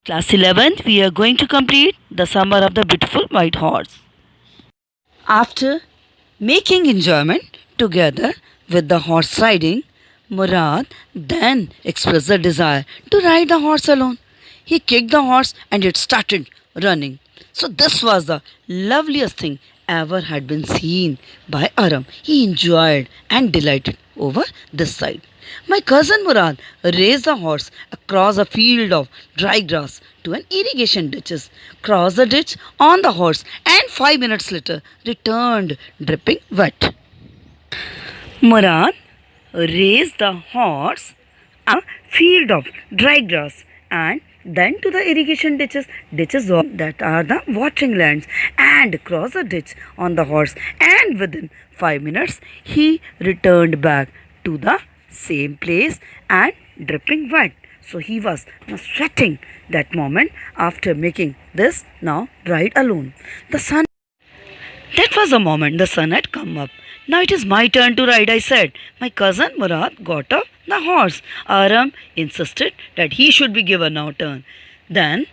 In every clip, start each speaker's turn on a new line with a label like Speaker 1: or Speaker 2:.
Speaker 1: Class 11th, we are going to complete the summer of the beautiful white horse. After making enjoyment together with the horse riding, Murad then expressed the desire to ride the horse alone. He kicked the horse and it started running. So this was the loveliest thing ever had been seen by Aram. He enjoyed and delighted over this sight. My cousin Murad raced the horse across a field of dry grass to an irrigation ditches, crossed the ditch on the horse, and 5 minutes later returned dripping wet. Murad raced the horse a field of dry grass and then to the irrigation ditches that are the watering lands, and crossed the ditch on the horse, and within 5 minutes he returned back to the same place and dripping wet. So he was now sweating that moment after making this now ride alone. The sun That was the moment the sun had come up. Now it is my turn to ride, I said. My cousin Murad got off the horse. Aram insisted that he should be given our turn. Then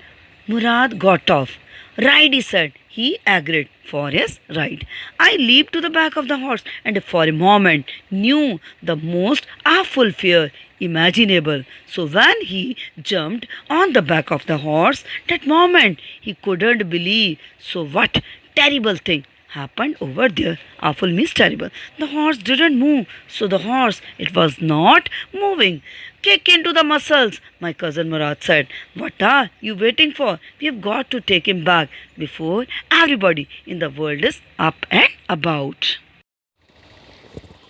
Speaker 1: Murad got off. Ride, he said. He agreed for his ride. I leaped to the back of the horse and for a moment knew the most awful fear imaginable. So when he jumped on the back of the horse, that moment he couldn't believe. So what terrible thing happened over there. Awful means terrible. The horse didn't move. So the horse, it was not moving. Kick into the muscles, my cousin Murad said. What are you waiting for? We have got to take him back before everybody in the world is up and about.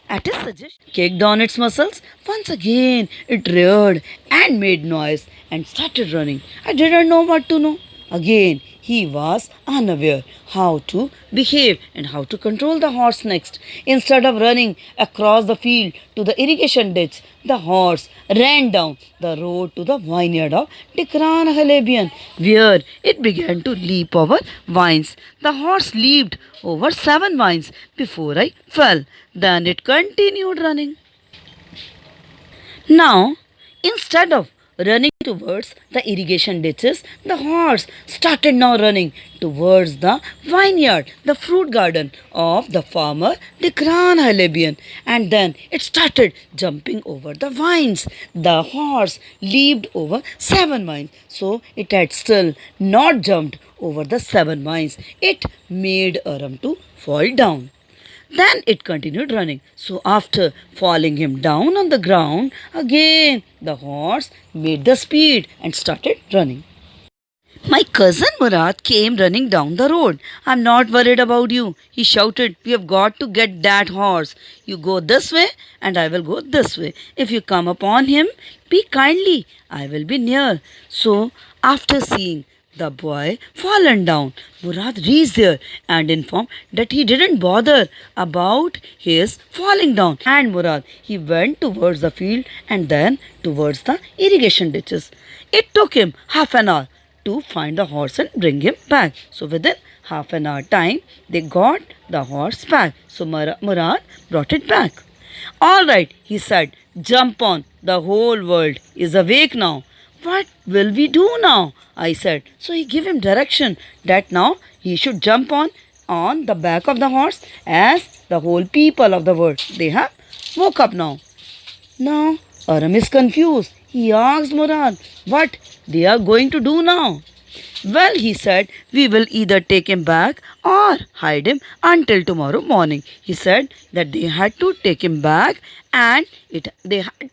Speaker 1: At his suggestion, kicked on its muscles. Once again, it reared and made noise and started running. I didn't know what to know. Again, he was unaware how to behave and how to control the horse next. Instead of running across the field to the irrigation ditch, the horse ran down the road to the vineyard of Tikran Halebian, where it began to leap over vines. The horse leaped over 7 vines before I fell. Then it continued running. Now, instead of running towards the irrigation ditches, the horse started now running towards the vineyard, the fruit garden of the farmer, the Gran Halebian, and then it started jumping over the vines. The horse leaped over 7 vines, so it had still not jumped over the 7 vines. It made Aram to fall down. Then it continued running. So after falling him down on the ground, again the horse made the speed and started running. My cousin Murad came running down the road. I'm not worried about you, he shouted. We have got to get that horse. You go this way and I will go this way. If you come upon him, be kindly. I will be near. So after seeing the boy fallen down, Murad reached there and informed that he didn't bother about his falling down. And Murad, he went towards the field and then towards the irrigation ditches. It took him half an hour to find the horse and bring him back. So within half an hour time, they got the horse back. So Murad brought it back. All right, he said, jump on. The whole world is awake now. What will we do now? I said. So he gave him direction that now he should jump on the back of the horse as the whole people of the world. They have woke up now. Now Aram is confused. He asked Murad what they are going to do now. Well, he said, we will either take him back or hide him until tomorrow morning. He said that they had to take him back and they had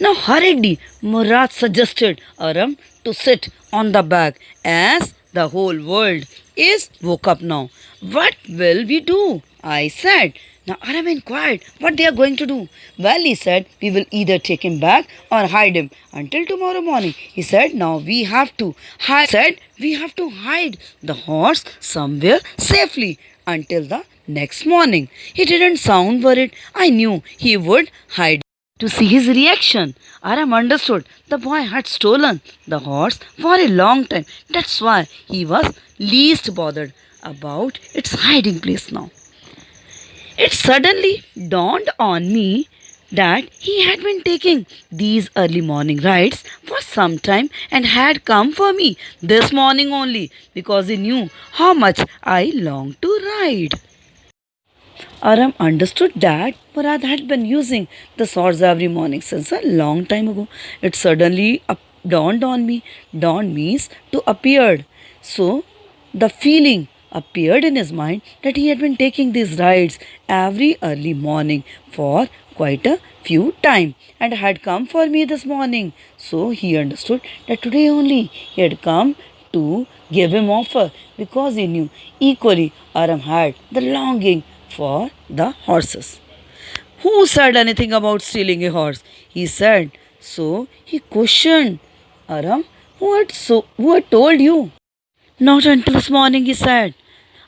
Speaker 1: Now hurriedly, Murad suggested Aram to sit on the back as the whole world is woke up now. What will we do? I said. Now Aram inquired what they are going to do. Well, he said, we will either take him back or hide him until tomorrow morning. He said, now we have to hide the horse somewhere safely until the next morning. He didn't sound worried. I knew he would hide. To see his reaction, Aram understood the boy had stolen the horse for a long time. That's why he was least bothered about its hiding place now. It suddenly dawned on me that he had been taking these early morning rides for some time and had come for me this morning only because he knew how much I longed to ride. Aram understood that Murad had been using the swords every morning since a long time ago. It suddenly dawned on me. Dawned means to appeared. So the feeling appeared in his mind that he had been taking these rides every early morning for quite a few time and had come for me this morning. So he understood that today only he had come to give him offer because he knew equally Aram had the longing for the horses. Who said anything about stealing a horse? He said. So he questioned Aram, who had told you? Not until this morning, he said.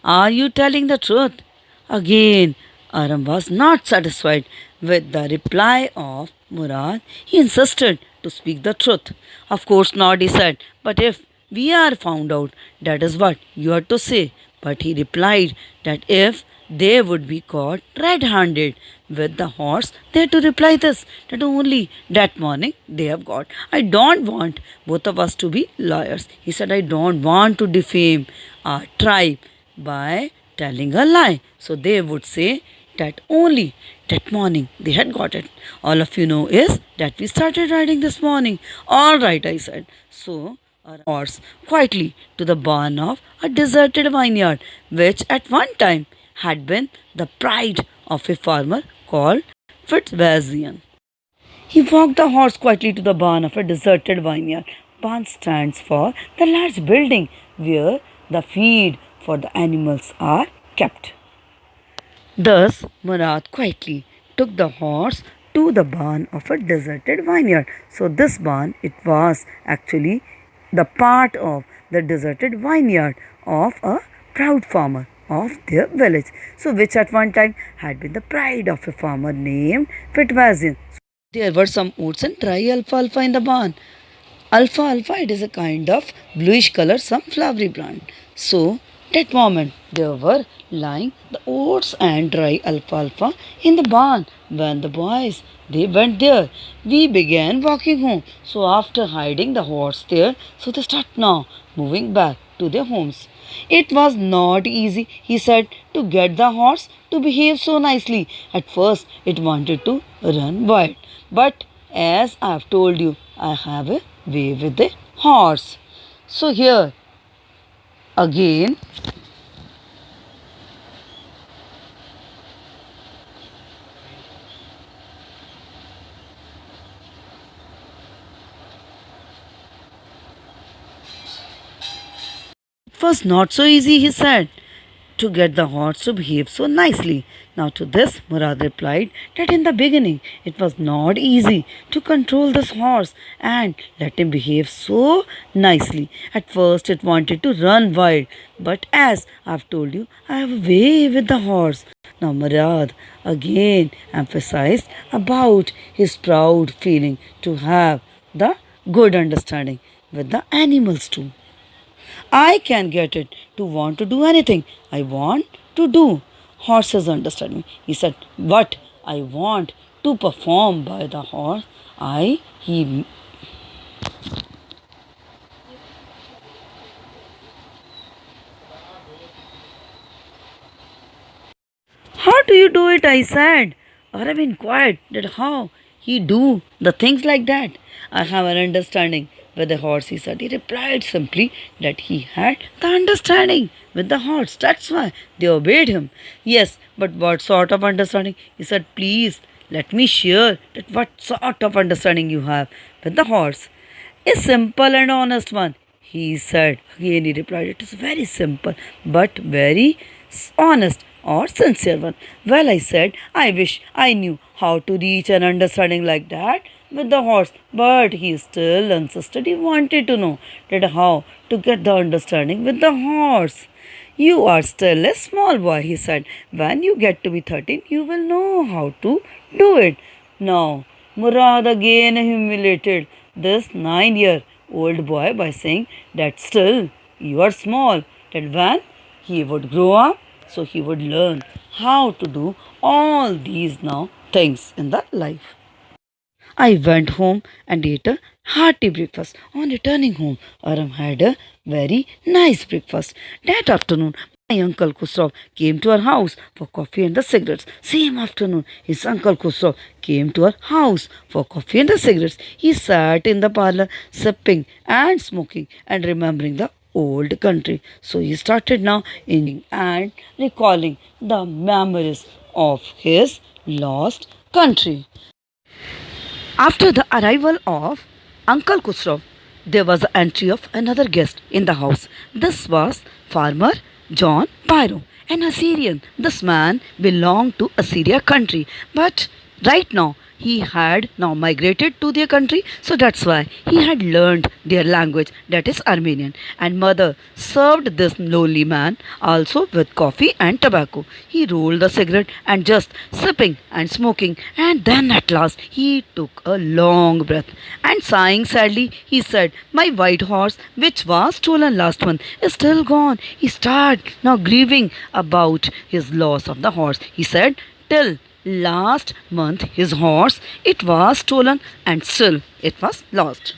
Speaker 1: Are you telling the truth? Again, Aram was not satisfied with the reply of Murad. He insisted to speak the truth. Of course not, he said. But if we are found out, that is what you are to say. But he replied that if they would be caught red handed with the horse, they had to reply this that only that morning they have got. I don't want both of us to be lawyers. He said, I don't want to defame our tribe by telling a lie. So they would say that only that morning they had got it. All of you know is that we started riding this morning. All right, I said. So our horse quietly to the barn of a deserted vineyard, which at one time had been the pride of a farmer called Fitzwilliam. He walked the horse quietly to the barn of a deserted vineyard. Barn stands for the large building where the feed for the animals are kept. Thus, Murad quietly took the horse to the barn of a deserted vineyard. So, this barn, it was actually the part of the deserted vineyard of a proud farmer of their village. So, which at one time had been the pride of a farmer named Fitzwilliam. There were some oats and dry alfalfa in the barn. Alfalfa, it is a kind of bluish color, some flowery plant. So, that moment there were lying the oats and dry alfalfa in the barn. When the boys they went there, we began walking home. So after hiding the horse there, so they start now moving back to their homes. It was not easy, he said, to get the horse to behave so nicely. At first, it wanted to run wild. But as I have told you, I have a way with the horse. So here again, it was not so easy, he said, to get the horse to behave so nicely. Now, to this, Murad replied that in the beginning it was not easy to control this horse and let him behave so nicely. At first, it wanted to run wild, but as I've told you, I have a way with the horse. Now, Murad again emphasized about his proud feeling to have the good understanding with the animals too. I can get it to want to do anything I want to do. Horses understand me. He said, what I want to perform by the horse, he. How do you do it? I said. Aram inquired that how he do the things like that. I have an understanding with the horse, he said. He replied simply that he had the understanding with the horse. That's why they obeyed him. Yes, but what sort of understanding? He said, please let me share that what sort of understanding you have with the horse. A simple and honest one, he said. Again he replied, it is very simple but very honest or sincere one. Well, I said, I wish I knew how to reach an understanding like that with the horse, but he still insisted he wanted to know that how to get the understanding with the horse. You are still a small boy, he said. When you get to be 13, you will know how to do it. Now, Murad again humiliated this 9-year-old boy by saying that still you are small, that when he would grow up, so he would learn how to do all these now things in the life. I went home and ate a hearty breakfast. On returning home, Aram had a very nice breakfast. That afternoon, my uncle Khusraw came to our house for coffee and the cigarettes. Same afternoon, his uncle Khusraw came to our house for coffee and the cigarettes. He sat in the parlor, sipping and smoking and remembering the old country. So he started now in and recalling the memories of his lost country. After the arrival of Uncle Khusraw, there was the entry of another guest in the house. This was Farmer John Pyro, an Assyrian. This man belonged to Assyria country, but right now he had now migrated to their country, so that's why he had learned their language, that is Armenian. And mother served this lonely man also with coffee and tobacco. He rolled the cigarette and just sipping and smoking, and then at last he took a long breath and sighing sadly, he said, "My white horse, which was stolen last month, is still gone." He started now grieving about his loss of the horse. He said, "Till last month his horse, it was stolen and still it was lost."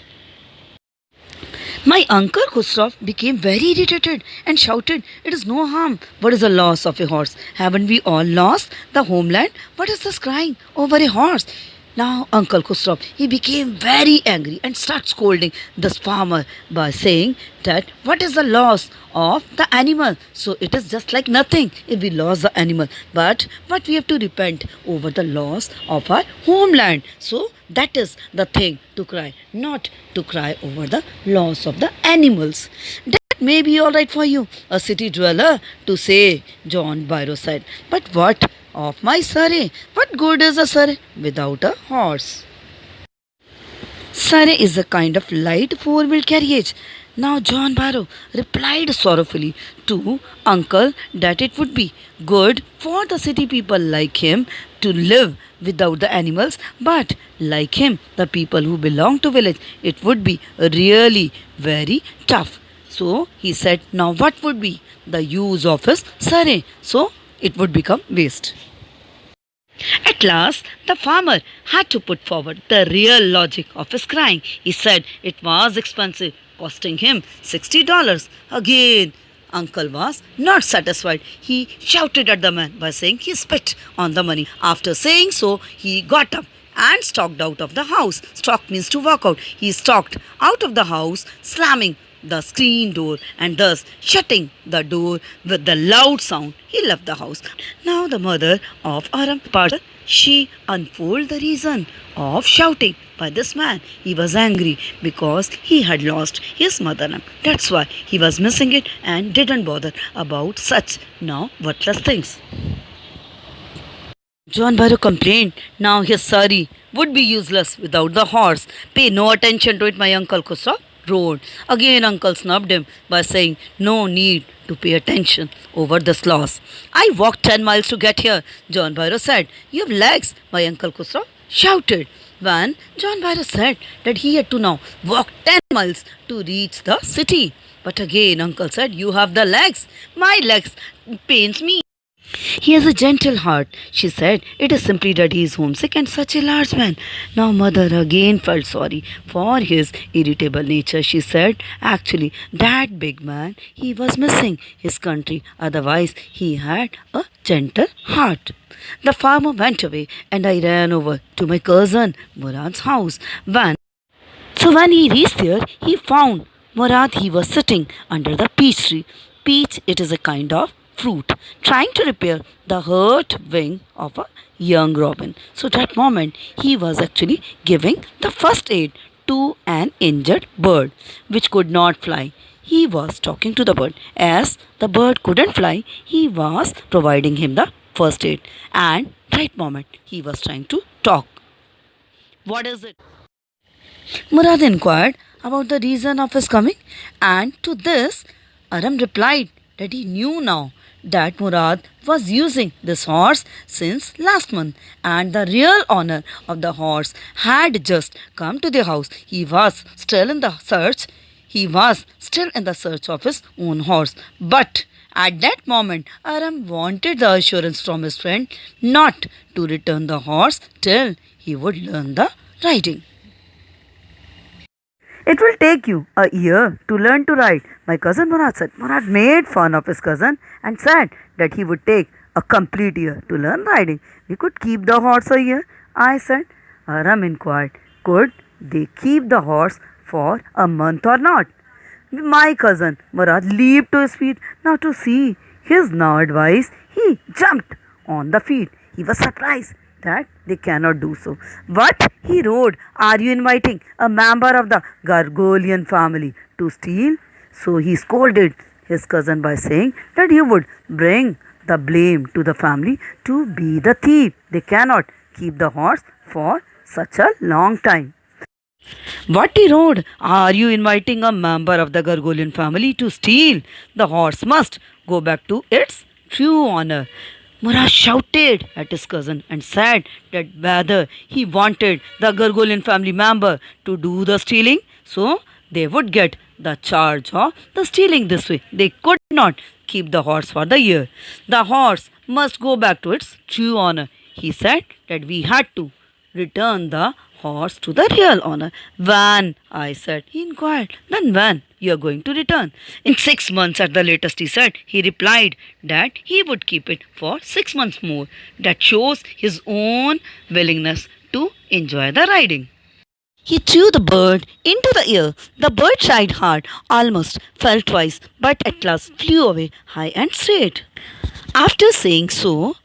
Speaker 1: My uncle Khusraw became very irritated and shouted, "It is no harm. What is the loss of a horse? Haven't we all lost the homeland? What is this crying over a horse?" Now Uncle Khusraw, he became very angry and started scolding this farmer by saying that what is the loss of the animal? So it is just like nothing if we lost the animal. But what we have to repent over the loss of our homeland. So that is the thing to cry, not to cry over the loss of the animals. That may be alright for you, a city dweller, to say, John Byro said. But what of my surrey? What good is a surrey without a horse? Surrey is a kind of light four-wheeled carriage. Now John Barrow replied sorrowfully to uncle that it would be good for the city people like him to live without the animals, but like him, the people who belong to village, it would be really very tough. So he said, now what would be the use of his surrey? So it would become waste. At last, the farmer had to put forward the real logic of his crying. He said it was expensive, costing him $60. Again, uncle was not satisfied. He shouted at the man by saying he spit on the money. After saying so, he got up and stalked out of the house. Stalk means to walk out. He stalked out of the house, slamming the screen door and thus shutting the door with the loud sound. He left the house. Now the mother of Aram Parsa, she unfolded the reason of shouting by this man. He was angry because he had lost his mother. That's why he was missing it and didn't bother about such now worthless things. John Barrow complained, now his surrey would be useless without the horse. Pay no attention to it, my uncle Khusraw roared. Again uncle snubbed him by saying, no need to pay attention over this loss. I walked 10 miles to get here, John Barrow said. You have legs, my uncle Khusraw shouted. When John Barrow said that he had to now walk 10 miles to reach the city. But again uncle said, you have the legs. My legs pains me. He has a gentle heart, she said. It is simply that he is homesick and such a large man. Now mother again felt sorry for his irritable nature. She said, actually, that big man, he was missing his country. Otherwise, he had a gentle heart. The farmer went away and I ran over to my cousin Murad's house. When he reached there, he found Murad. He was sitting under the peach tree. Peach, it is a kind of fruit, trying to repair the hurt wing of a young robin. So that moment he was actually giving the first aid to an injured bird which could not fly. He was talking to the bird. As the bird couldn't fly, he was providing him the first aid. And right moment he was trying to talk. What is it? Murad inquired about the reason of his coming, and to this Aram replied that he knew now that Murad was using this horse since last month and the real owner of the horse had just come to the house. He was still in the search of his own horse. But At that moment, Aram wanted the assurance from his friend not to return the horse till he would learn the riding. It will take you a year to learn to ride, my cousin Murad said. Murad made fun of his cousin and said that he would take a complete year to learn riding. We could keep the horse a year, I said. Aram inquired, could they keep the horse for a month or not? My cousin Murad leaped to his feet. Now to see his now advice, he jumped on the feet. He was surprised that they cannot do so. What? He roared. Are you inviting a member of the Gargolian family to steal? So he scolded his cousin by saying that he would bring the blame to the family to be the thief. They cannot keep the horse for such a long time. What he roared? Are you inviting a member of the Gargolian family to steal? The horse must go back to its true honor. Murad shouted at his cousin and said that whether he wanted the Gargolian family member to do the stealing, so they would get the charge of the stealing this way. They could not keep the horse for the year. The horse must go back to its true honor. He said that we had to return the horse to the real owner. When? I said. He inquired. Then when? You are going to return? In 6 months at the latest, he said. He replied that he would keep it for 6 months more. That shows his own willingness to enjoy the riding. He threw the bird into the air. The bird tried hard, almost fell twice, but at last flew away high and straight. After saying so,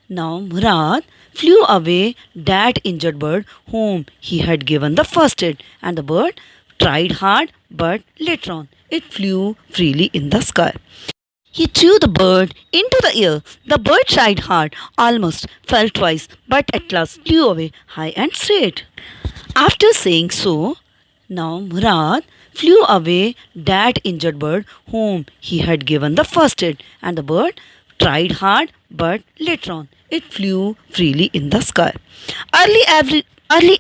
Speaker 1: now Murad flew away that injured bird whom he had given the first aid, and the bird tried hard, but later on it flew freely in the sky. He threw the bird into the air. The bird tried hard, almost fell twice, but at last flew away high and straight. After saying so, now Murad flew away that injured bird whom he had given the first aid, and the bird tried hard, but later on it flew freely in the sky. Early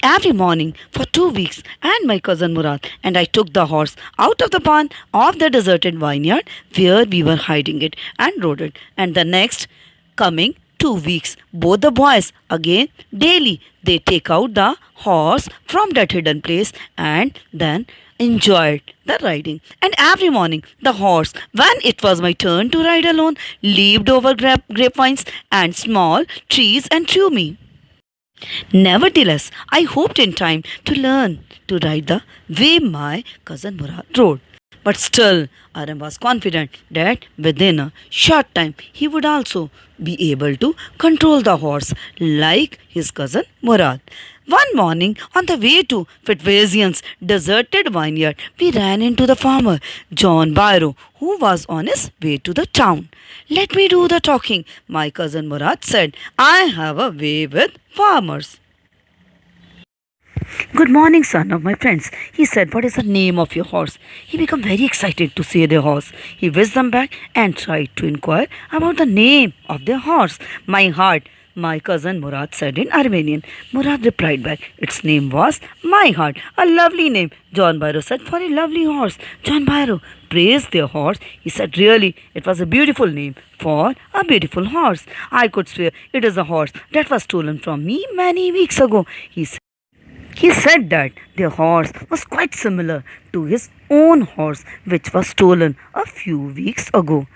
Speaker 1: every morning for 2 weeks, and my cousin Murad and I took the horse out of the barn of the deserted vineyard where we were hiding it and rode it. And the next coming 2 weeks, both the boys again daily they take out the horse from that hidden place and then enjoyed the riding. And every morning the horse, when it was my turn to ride alone, leaped over grapevines and small trees and threw me. Nevertheless, I hoped in time to learn to ride the way my cousin Murad rode. But still, Aram was confident that within a short time he would also be able to control the horse like his cousin Murad. One morning, on the way to Fitzwilliam's deserted vineyard, we ran into the farmer, John Byro, who was on his way to the town. Let me do the talking, my cousin Murad said. I have a way with farmers. Good morning, son of my friends. He said, what is the name of your horse? He became very excited to see their horse. He whisked them back and tried to inquire about the name of their horse. My heart, my cousin Murad said in Armenian. Murad replied back, its name was My Heart. A lovely name, John Byro said, for a lovely horse. John Byro praised their horse. He said, really, it was a beautiful name for a beautiful horse. I could swear it is a horse that was stolen from me many weeks ago. He said that their horse was quite similar to his own horse, which was stolen a few weeks ago.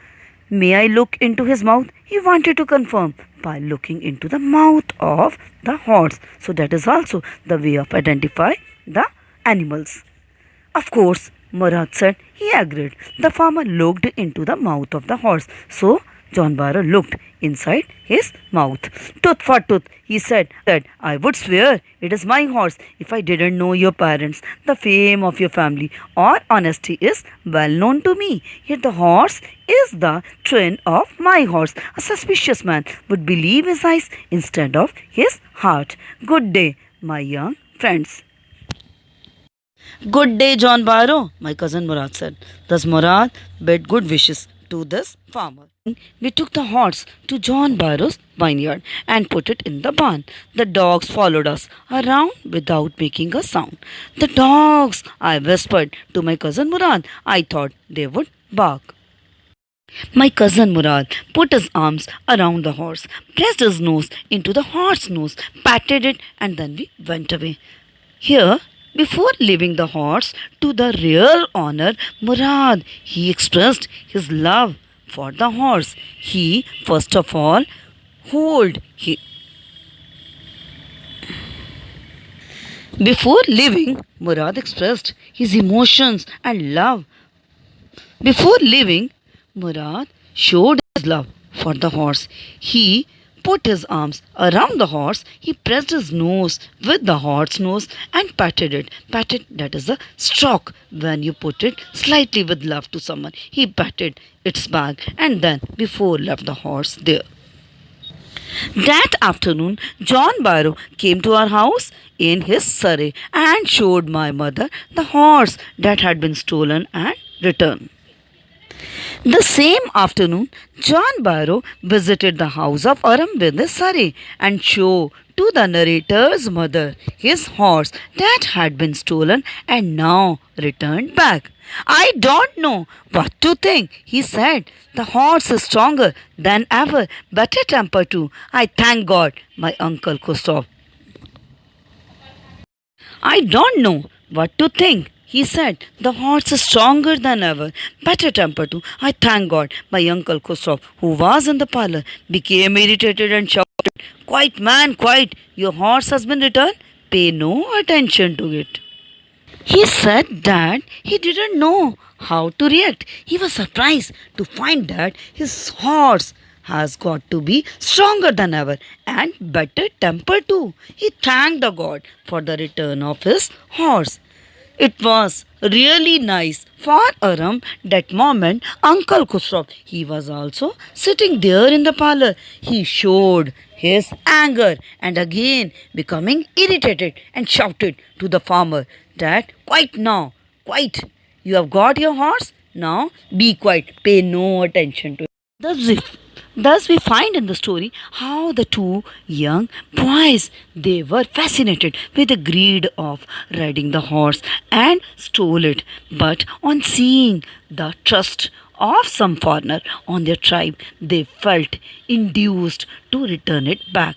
Speaker 1: May I look into his mouth? He wanted to confirm by looking into the mouth of the horse. So that is also the way of identify the animals. Of course, Murad said he agreed. The farmer looked into the mouth of the horse. So John Byro looked inside his mouth. Tooth for tooth, he said, I would swear it is my horse if I didn't know your parents. The fame of your family or honesty is well known to me. Yet the horse is the twin of my horse. A suspicious man would believe his eyes instead of his heart. Good day, my young friends. Good day, John Byro, my cousin Murad said. Thus Murad bid good wishes to this farmer. We took the horse to John Byro's vineyard and put it in the barn. The dogs followed us around without making a sound. The dogs, I whispered to my cousin Murad. I thought they would bark. My cousin Murad put his arms around the horse, pressed his nose into the horse's nose, patted it, and then we went away. Here, before leaving the horse to the real owner, Murad, he expressed his love for the horse. He, first of all, hold he Before leaving, Murad expressed his emotions and love. Before leaving, Murad showed his love for the horse. He put his arms around the horse, he pressed his nose with the horse's nose and patted it. Patted, that is a stroke when you put it slightly with love to someone. He patted its back and then before left the horse there. That afternoon, John Barrow came to our house in his surrey and showed my mother the horse that had been stolen and returned. The same afternoon, John Barrow visited the house of Aram with his surrey and showed to the narrator's mother his horse that had been stolen and now returned back. I don't know what to think, he said. The horse is stronger than ever, better temper too. I thank God, my uncle Gustav. I don't know what to think, he said. The horse is stronger than ever, better temper too. I thank God. My uncle Gustav, who was in the parlor, became irritated and shouted, Quiet, man, quiet. Your horse has been returned. Pay no attention to it. He said that he didn't know how to react. He was surprised to find that his horse has got to be stronger than ever and better tempered too. He thanked the God for the return of his horse. It was really nice for Aram that moment. Uncle Khusraw, he was also sitting there in the parlor. He showed his anger and again becoming irritated and shouted to the farmer that quiet now, quiet. You have got your horse, now be quiet, pay no attention to it. Thus we find in the story how the two young boys they were fascinated with the greed of riding the horse and stole it. But on seeing the trust of some foreigner on their tribe, they felt induced to return it back.